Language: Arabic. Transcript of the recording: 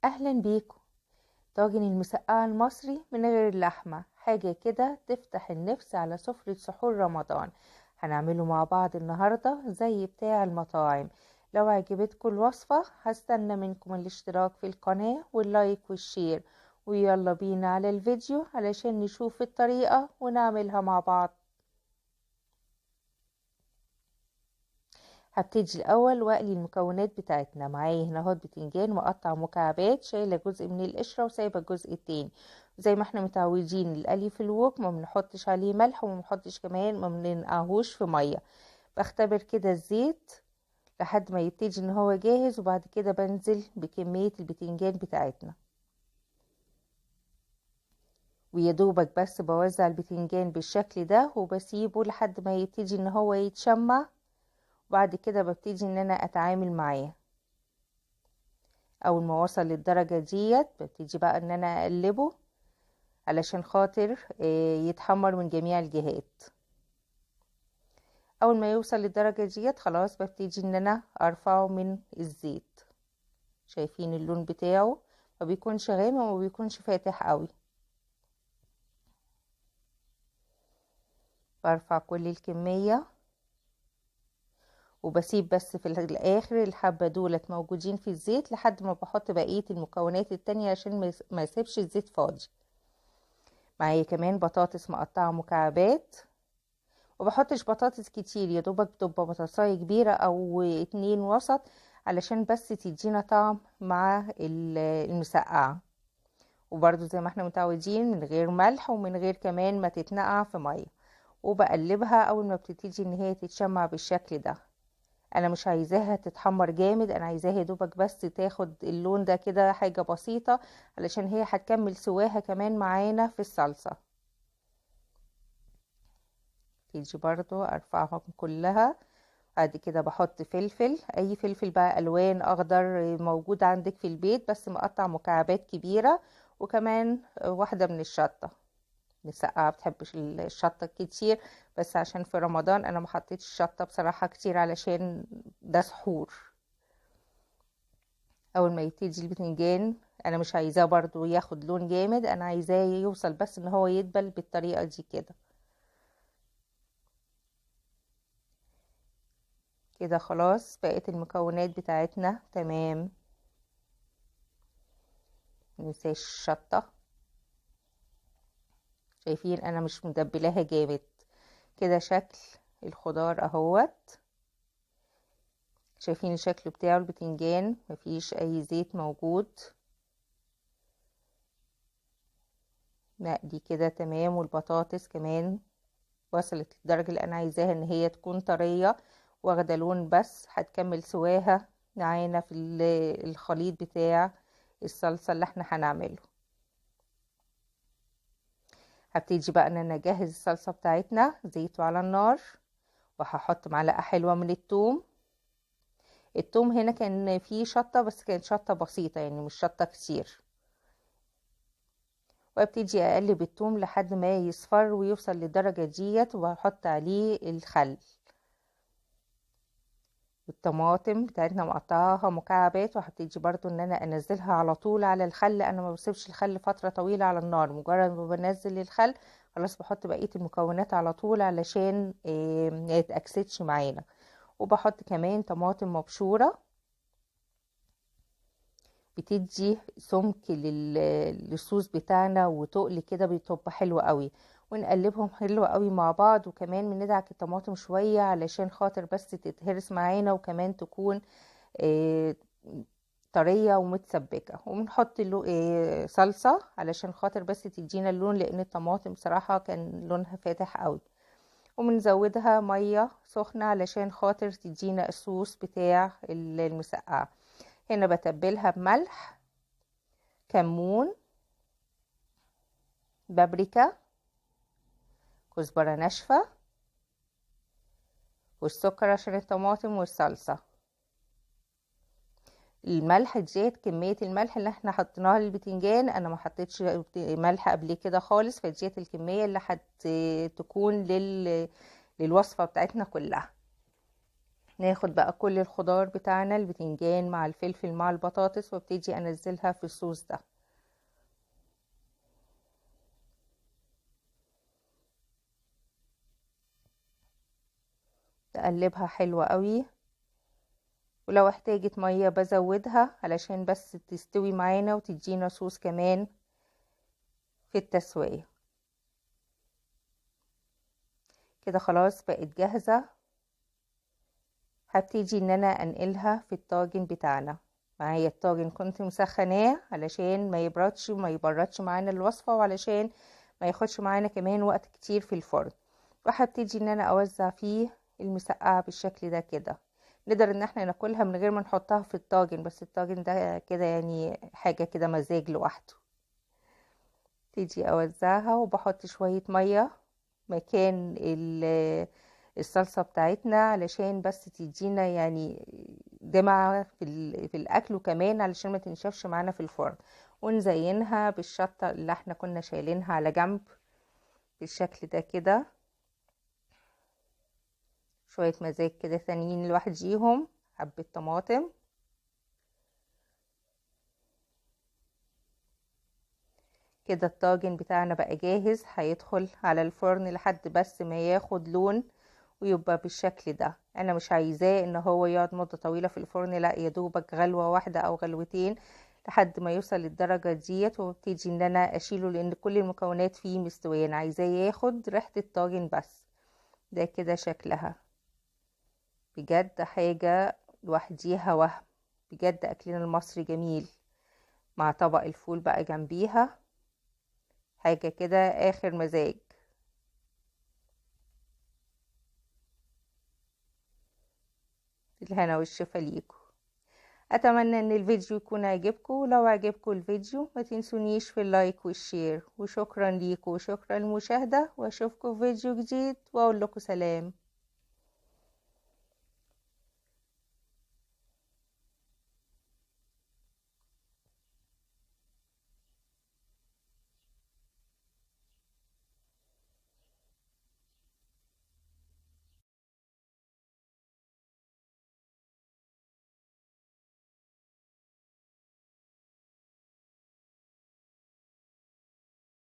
اهلا بيكم. طاجن المسقعة المصري من غير اللحمة، حاجة كده تفتح النفس على سفرة سحور رمضان. هنعمله مع بعض النهاردة زي بتاع المطاعم. لو عجبتكم الوصفة هستنى منكم الاشتراك في القناة واللايك والشير، ويلا بينا على الفيديو علشان نشوف الطريقة ونعملها مع بعض. هبتدي الاول واقلي المكونات بتاعتنا. معايا هنا اهو بتنجان مقطع مكعبات، شايله جزء من القشره وسايبه الجزء التاني. زي ما احنا متعودين القلي في الوك ما بنحطش عليه ملح وما بنحطش كمان ما بننقعهوش في ميه. بختبر كده الزيت لحد ما يبتدي ان هو جاهز، وبعد كده بنزل بكميه البتنجان بتاعتنا، ويدوبك بس بوزع البتنجان بالشكل ده وبسيبه لحد ما يبتدي ان هو يتشمع. وبعد كده ببتدي ان انا اتعامل معاه. اول ما وصل للدرجة ديت ببتدي بقى ان انا اقلبه علشان خاطر يتحمر من جميع الجهات. اول ما يوصل للدرجة ديت خلاص ببتدي ان انا ارفعه من الزيت. شايفين اللون بتاعه ما بيكونش غامق وما بيكونش فاتح قوي. برفع كل الكمية وبسيب بس في الاخر الحبة دولت موجودين في الزيت لحد ما بحط بقية المكونات التانية عشان ما يسيبش الزيت فاضي. معايا كمان بطاطس مقطعة مكعبات، وبحطش بطاطس كتير، يا دوبك بتبقى بطاطساية كبيرة او 2 وسط علشان بس تدينا طعم مع المسقعة. وبرضو زي ما احنا متعودين من غير ملح ومن غير كمان ما تتنقع في مية. وبقلبها اول ما بتبتدي ان هي تتشمع بالشكل ده. انا مش عايزاها تتحمر جامد، انا عايزاها يا دوبك بس تاخد اللون ده كده حاجة بسيطة علشان هي هتكمل سواها كمان معانا في الصلصة. تيجي برضو ارفعهم كلها. بعد كده بحط فلفل، اي فلفل بقى الوان اخضر موجود عندك في البيت بس مقطع مكعبات كبيرة. وكمان واحدة من الشطة. مسقعة بتحبش الشطة كتير، بس عشان في رمضان انا ما حطيتش الشطة بصراحة كتير علشان ده سحور. اول ما يبتدي البتنجان انا مش عايزاه برضو ياخد لون جامد، انا عايزاه يوصل بس ان هو يدبل بالطريقة دي كده. كده خلاص بقت المكونات بتاعتنا تمام. مننساش الشطة. شايفين انا مش مدبلاها جامد. كده شكل الخضار اهوت. شايفين الشكل بتاعه البتنجان مفيش اي زيت موجود. مقلي كده تمام، والبطاطس كمان وصلت للدرجة اللي انا عايزاها ان هي تكون طرية واخده لون، بس هتكمل سواها معانا في الخليط بتاع الصلصة اللي احنا هنعمله. هبتدي بقى ان انا اجهز الصلصة بتاعتنا. زيت على النار، وهحط معلقة حلوة من الثوم. الثوم هنا كان فيه شطة بس كانت شطة بسيطة يعني مش شطة كتير. وابتدي اقلب الثوم لحد ما يصفر ويوصل للدرجة ديت، وهحط عليه الخل. والطماطم بتاعتنا مقطعاها مكعبات، وهبتدي برضو ان انا انزلها على طول على الخل. انا ما بسيبش الخل فترة طويلة على النار، مجرد ما بنزل الخل خلاص بحط بقية المكونات على طول علشان ما يتأكسدش معانا. وبحط كمان طماطم مبشورة، بتدي سمك للصوص بتاعنا وتقل كده بتبقى حلوة قوي. ونقلبهم حلو قوي مع بعض، وكمان بندعك الطماطم شوية علشان خاطر بس تتهرس معانا، وكمان تكون آه، طرية ومتسبكة. وبنحط له صلصة علشان خاطر بس تدينا اللون، لان الطماطم بصراحة كان لونها فاتح قوي. وبنزودها مية سخنة علشان خاطر تدينا الصوص بتاع المسقعة. هنا بتبلها بملح، كمون، بابريكا، كزبرة ناشفة، والسكر عشان الطماطم والصلصة. الملح ديت كمية الملح اللي احنا حطيناها للبتنجان، انا ما حطيتش ملح قبل كده خالص، فديت الكمية اللي تكون للوصفة بتاعتنا كلها. ناخد بقى كل الخضار بتاعنا، البتنجان مع الفلفل مع البطاطس، وابتدي انزلها في الصوص ده. تقلبها حلوة قوي، ولو احتاجت مية بزودها علشان بس تستوي معانا وتدينا صوص كمان في التسوية. كده خلاص بقت جاهزة. هبتدي ان انا انقلها في الطاجن بتاعنا. معايا الطاجن كنت مسخناه علشان ما يبردش وما يبردش معانا الوصفة، وعلشان ما ياخدش معانا كمان وقت كتير في الفرن. وهبتدي ان انا اوزع فيه المسقعة بالشكل ده كده. نقدر ان احنا ناكلها من غير ما نحطها في الطاجن، بس الطاجن ده كده يعني حاجة كده مزاج لوحده. تيجي اوزعها وبحط شوية مية مكان الصلصة بتاعتنا، علشان بس تدينا يعني دمعة في الاكل، وكمان علشان ما تنشفش معانا في الفرن. ونزينها بالشطة اللي احنا كنا شايلينها على جنب بالشكل ده كده. شوية مزاج كده ثانيين لوحديهم، حبة طماطم. كده الطاجن بتاعنا بقى جاهز، هيدخل على الفرن لحد بس ما ياخد لون ويبقى بالشكل ده. انا مش عايزاه ان هو يقعد مدة طويلة في الفرن، لا، يا دوبك غلوة واحدة او غلوتين لحد ما يوصل للدرجة ديت، وابتدي ان انا اشيله لان كل المكونات فيه مستوية. انا عايزاه ياخد ريحة الطاجن بس. ده كده شكلها بجد حاجة لوحديها وهم. بجد اكلنا المصري جميل، مع طبق الفول بقى جنبيها، حاجة كده اخر مزاج. الهنا والشفا ليكم. اتمنى ان الفيديو يكون عجبكم. لو عجبكم الفيديو ما تنسونيش في اللايك والشير. وشكرا ليكم وشكرا للمشاهدة، واشوفكم في فيديو جديد واقول لكم سلام.